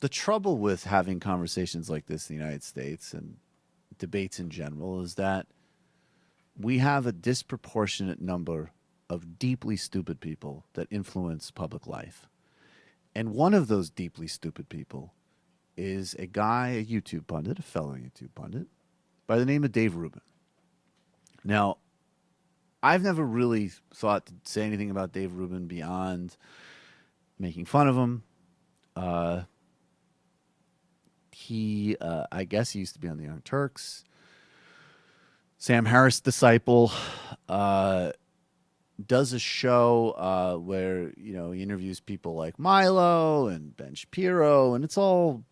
the trouble with having conversations like this in the United States and debates in general is that we have a disproportionate number of deeply stupid people that influence public life. And one of those deeply stupid people is a guy, a YouTube pundit, a fellow YouTube pundit, by the name of Dave Rubin. Now, I've never really thought to say anything about Dave Rubin beyond making fun of him. I guess he used to be on the Young Turks. Sam Harris disciple, does a show where he interviews people like Milo and Ben Shapiro, and it's all,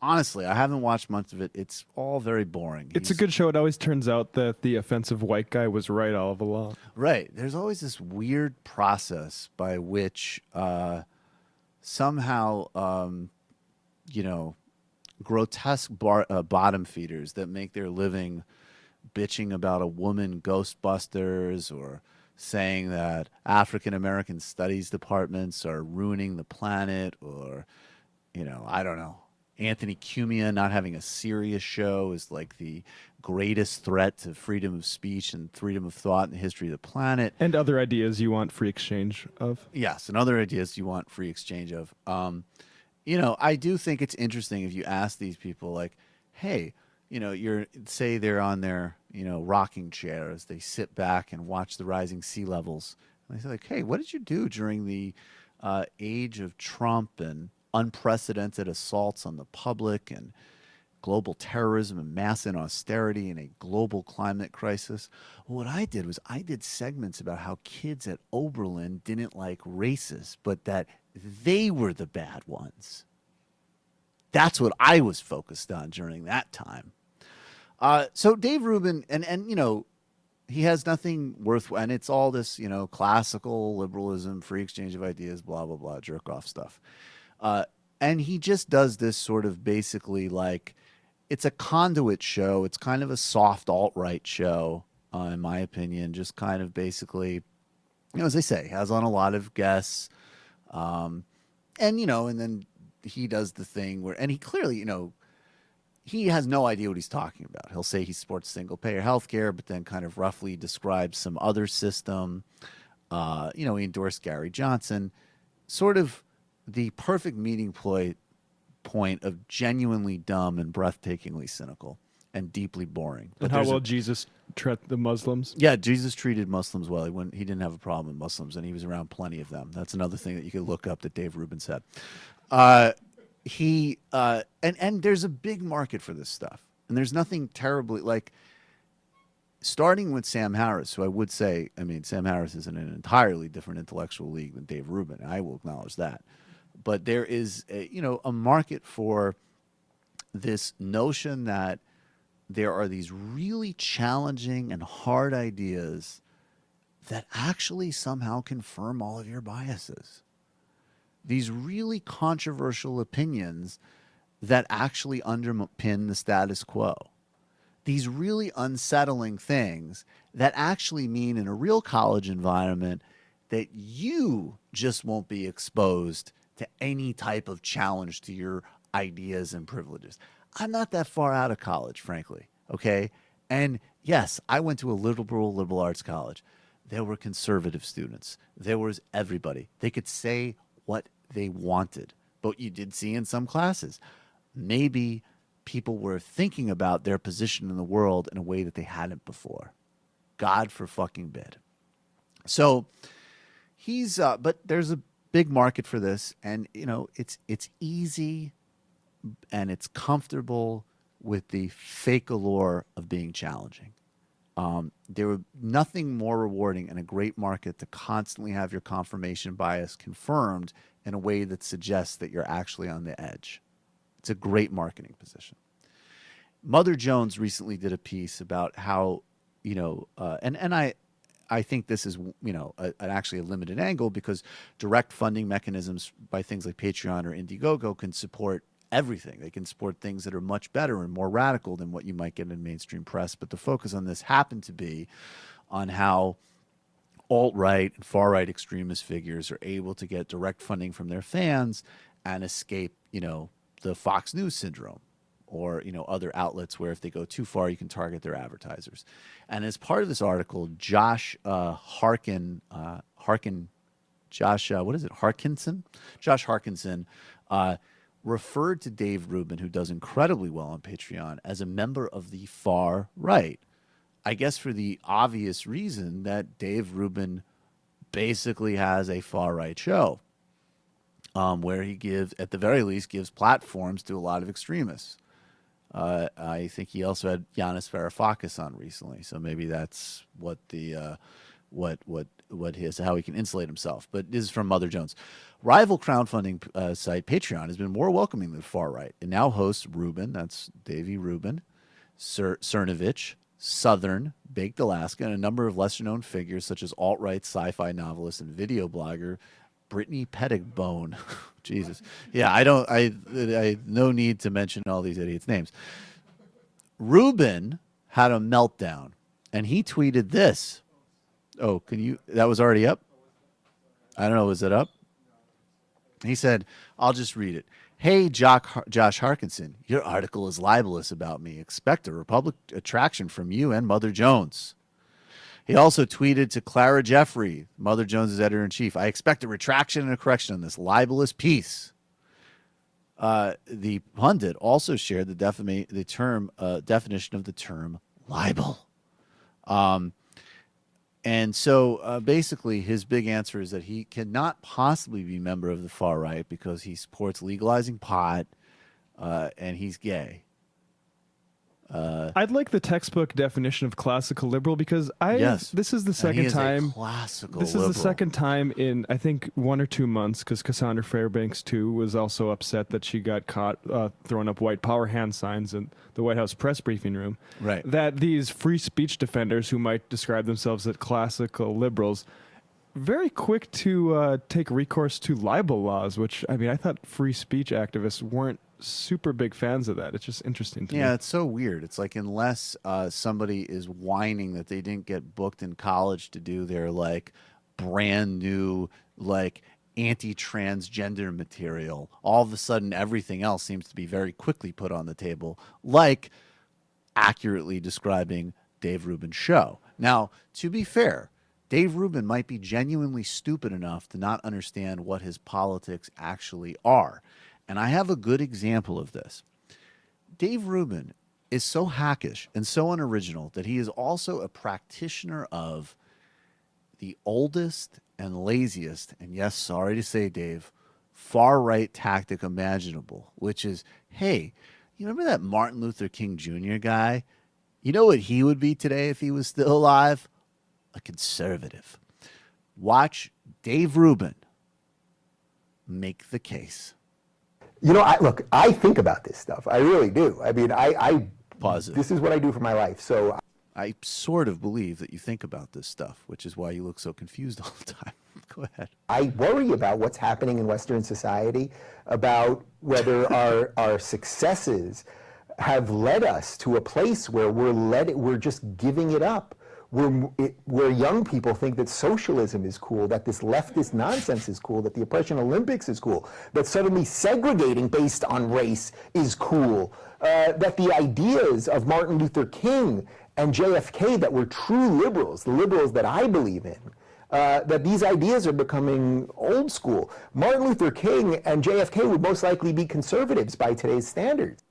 honestly, I haven't watched much of it. It's all very boring. It's a good show. It always turns out that the offensive white guy was right all along. Right. There's always this weird process by which somehow grotesque bottom feeders that make their living bitching about a woman Ghostbusters or saying that African American studies departments are ruining the planet, or I don't know, Anthony Cumia not having a serious show is like the greatest threat to freedom of speech and freedom of thought in the history of the planet. And other ideas you want free exchange of. Yes, and other ideas you want free exchange of. I do think it's interesting if you ask these people, like, hey, say they're on their, rocking chair as they sit back and watch the rising sea levels. And they say, like, hey, what did you do during the age of Trump and unprecedented assaults on the public and global terrorism and mass inausterity and a global climate crisis? What I did was I did segments about how kids at Oberlin didn't like racists, but that they were the bad ones. That's what I was focused on during that time. So Dave Rubin, and he has nothing worth, and it's all this, classical liberalism, free exchange of ideas, blah, blah, blah, jerk off stuff. And he just does this sort of basically like, it's a conduit show. It's kind of a soft alt-right show, in my opinion, just kind of basically, as I say, has on a lot of guests. And then he does the thing where, and he clearly, he has no idea what he's talking about. He'll say he supports single payer healthcare, but then kind of roughly describes some other system. He endorsed Gary Johnson, sort of the perfect meeting point of genuinely dumb and breathtakingly cynical and deeply boring. But how well Jesus treated the Muslims? Yeah, Jesus treated Muslims well. He didn't have a problem with Muslims, and he was around plenty of them. That's another thing that you could look up that Dave Rubin said. And there's a big market for this stuff, and there's nothing terribly like. Starting with Sam Harris, who I would say, Sam Harris is in an entirely different intellectual league than Dave Rubin. I will acknowledge that. But there is a market for this notion that there are these really challenging and hard ideas that actually somehow confirm all of your biases. These really controversial opinions that actually underpin the status quo. These really unsettling things that actually mean in a real college environment that you just won't be exposed to any type of challenge to your ideas and privileges. I'm not that far out of college, frankly, okay? And yes, I went to a liberal arts college. There were conservative students. There was everybody. They could say what they wanted. But you did see in some classes, maybe people were thinking about their position in the world in a way that they hadn't before. God for fucking bid. So he's, but there's a big market for this, and it's easy and it's comfortable with the fake allure of being challenging. There were nothing more rewarding and a great market to constantly have your confirmation bias confirmed in a way that suggests that you're actually on the edge. It's a great marketing position. Mother Jones recently did a piece about how, I think this is, actually a limited angle because direct funding mechanisms by things like Patreon or Indiegogo can support everything. They can support things that are much better and more radical than what you might get in mainstream press. But the focus on this happened to be on how alt-right and far-right extremist figures are able to get direct funding from their fans and escape, the Fox News syndrome, or other outlets where if they go too far, you can target their advertisers. And as part of this article, Josh Harkinson referred to Dave Rubin, who does incredibly well on Patreon, as a member of the far right. I guess for the obvious reason that Dave Rubin basically has a far right show, where he at the very least, gives platforms to a lot of extremists. I think he also had Yanis Varoufakis on recently, so maybe that's what how he can insulate himself. But this is from Mother Jones. Rival crowdfunding site Patreon has been more welcoming than the far right. It now hosts Rubin, that's Davey Rubin, Cernovich, Southern, Baked Alaska, and a number of lesser-known figures such as alt-right sci-fi novelist and video blogger Brittany Pettibone. Jesus. Yeah, I no need to mention all these idiots' names. Rubin had a meltdown, and he tweeted this. Oh, that was already up? I don't know, was it up? He said, I'll just read it. Hey, Josh Harkinson, your article is libelous about me. Expect a Republic attraction from you and Mother Jones. He also tweeted to Clara Jeffrey, Mother Jones' editor-in-chief, I expect a retraction and a correction on this libelous piece. The pundit also shared the definition of the term libel. And so basically his big answer is that he cannot possibly be a member of the far right because he supports legalizing pot and he's gay. I'd like the textbook definition of classical liberal because this is the second time. This is the second time in I think 1 or 2 months, because Cassandra Fairbanks too was also upset that she got caught throwing up white power hand signs in the White House press briefing room. Right. That these free speech defenders who might describe themselves as classical liberals, very quick to take recourse to libel laws, which I thought free speech activists weren't super big fans of that. It's just interesting to me. Yeah, it's so weird. It's like unless somebody is whining that they didn't get booked in college to do their brand new anti-transgender material, all of a sudden everything else seems to be very quickly put on the table, like accurately describing Dave Rubin's show. Now, to be fair, Dave Rubin might be genuinely stupid enough to not understand what his politics actually are. And I have a good example of this. Dave Rubin is so hackish and so unoriginal that he is also a practitioner of the oldest and laziest, and yes, sorry to say, Dave, far-right tactic imaginable, which is, hey, you remember that Martin Luther King Jr. guy? You know what he would be today if he was still alive? A conservative. Watch Dave Rubin make the case. I think about this stuff. I really do. I pause it. This is what I do for my life. So I sort of believe that you think about this stuff, which is why you look so confused all the time. Go ahead. I worry about what's happening in Western society, about whether our successes have led us to a place where we're just giving it up. Where young people think that socialism is cool, that this leftist nonsense is cool, that the oppression Olympics is cool, that suddenly segregating based on race is cool, that the ideas of Martin Luther King and JFK that were true liberals, the liberals that I believe in, that these ideas are becoming old school. Martin Luther King and JFK would most likely be conservatives by today's standards.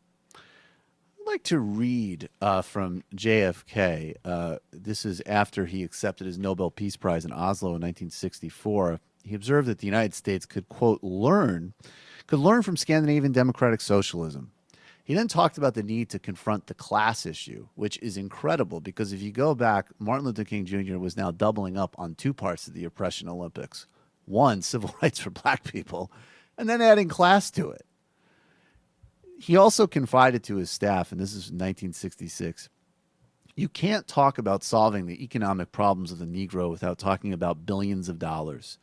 I'd like to read from JFK. This is after he accepted his Nobel Peace Prize in Oslo in 1964. He observed that the United States could, quote, learn from Scandinavian democratic socialism. He then talked about the need to confront the class issue, which is incredible because if you go back, Martin Luther King Jr. was now doubling up on two parts of the oppression Olympics. One, civil rights for black people, and then adding class to it. He also confided to his staff, and this is 1966, you can't talk about solving the economic problems of the Negro without talking about billions of dollars.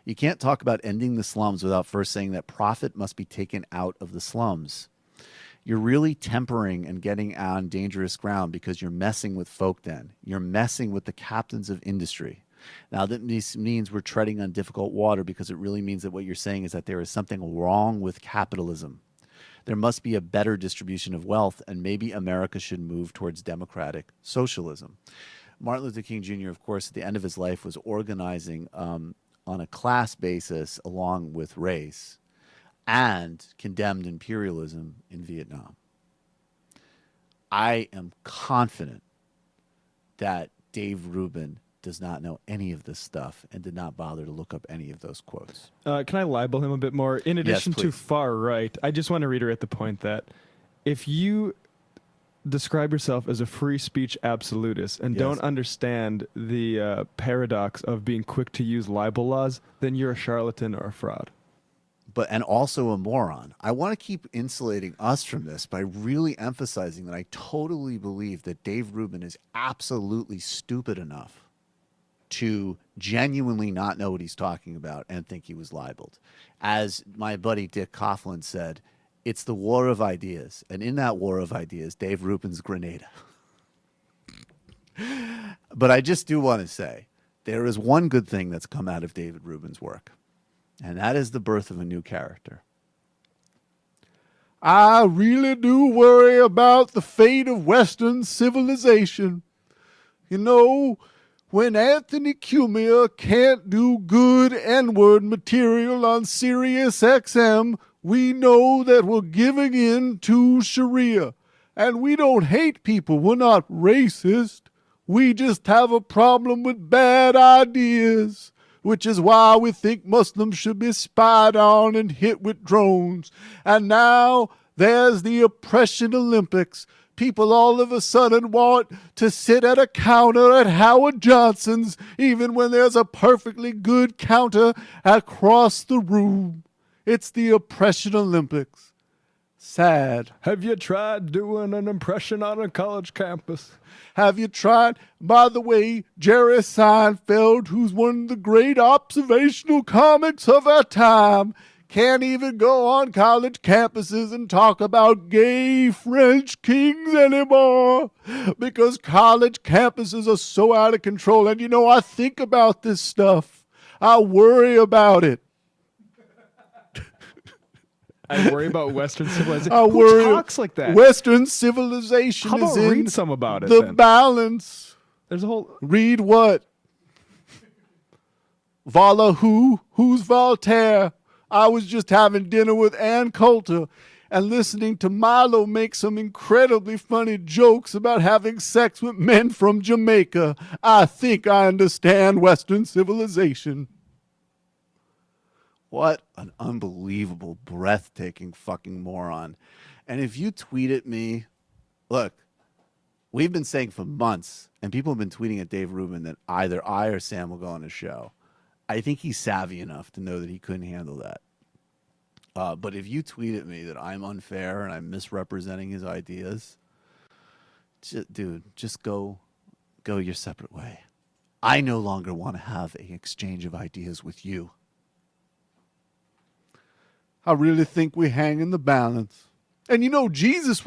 You can't talk about ending the slums without first saying that profit must be taken out of the slums. You're really tempering and getting on dangerous ground because you're messing with folk then. You're messing with the captains of industry. Now, this means we're treading on difficult water because it really means that what you're saying is that there is something wrong with capitalism. There must be a better distribution of wealth, and maybe America should move towards democratic socialism. Martin Luther King Jr., of course, at the end of his life was organizing on a class basis along with race and condemned imperialism in Vietnam. I am confident that Dave Rubin does not know any of this stuff and did not bother to look up any of those quotes. Can I libel him a bit more? In addition to far right, I just want to reiterate the point that if you describe yourself as a free speech absolutist and don't understand the paradox of being quick to use libel laws, then you're a charlatan or a fraud. And also a moron. I want to keep insulating us from this by really emphasizing that I totally believe that Dave Rubin is absolutely stupid enough to genuinely not know what he's talking about and think he was libeled. As my buddy Dick Coughlin said, it's the war of ideas. And in that war of ideas, Dave Rubin's Grenada. But I just do want to say, there is one good thing that's come out of David Rubin's work. And that is the birth of a new character. I really do worry about the fate of Western civilization. You know, when Anthony Cumia can't do good N-word material on Sirius XM, we know that we're giving in to Sharia. And we don't hate people. We're not racist. We just have a problem with bad ideas, which is why we think Muslims should be spied on and hit with drones. And now there's the oppression Olympics. People all of a sudden want to sit at a counter at Howard Johnson's, even when there's a perfectly good counter across the room. It's the oppression Olympics. Sad. Have you tried doing an impression on a college campus? Have you tried? By the way, Jerry Seinfeld, who's one of the great observational comics of our time, can't even go on college campuses and talk about gay French kings anymore because college campuses are so out of control. And you know, I think about this stuff. I worry about it. I worry about Western civilization. Who talks like that? Western civilization How about is in read some about it, the then? balance. There's a whole... Read what? Vala who? Who's Voltaire? I was just having dinner with Ann Coulter and listening to Milo make some incredibly funny jokes about having sex with men from Jamaica. I think I understand Western civilization. What an unbelievable, breathtaking fucking moron. And if you tweet at me, look, we've been saying for months, and people have been tweeting at Dave Rubin that either I or Sam will go on his show. I think he's savvy enough to know that he couldn't handle that. But if you tweet at me that I'm unfair and I'm misrepresenting his ideas, just go your separate way. I no longer want to have an exchange of ideas with you. I really think we hang in the balance. And you know, Jesus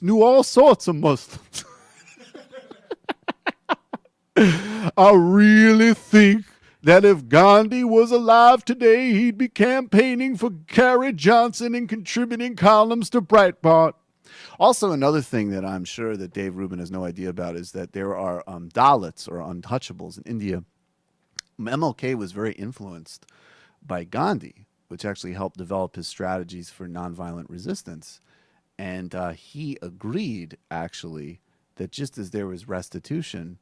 knew all sorts of Muslims. I really think that if Gandhi was alive today, he'd be campaigning for Carrie Johnson and contributing columns to Breitbart. Also, another thing that I'm sure that Dave Rubin has no idea about is that there are Dalits or untouchables in India. MLK was very influenced by Gandhi, which actually helped develop his strategies for nonviolent resistance. And he agreed, actually, that just as there was restitution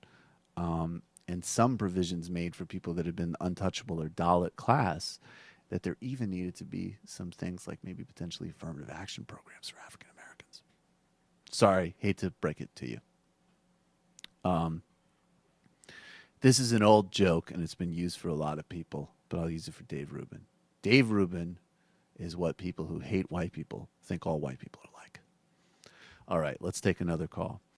and some provisions made for people that had been untouchable or Dalit class, that there even needed to be some things like maybe potentially affirmative action programs for African Americans. Sorry, hate to break it to you. This is an old joke, and it's been used for a lot of people, but I'll use it for Dave Rubin. Dave Rubin is what people who hate white people think all white people are like. All right, let's take another call.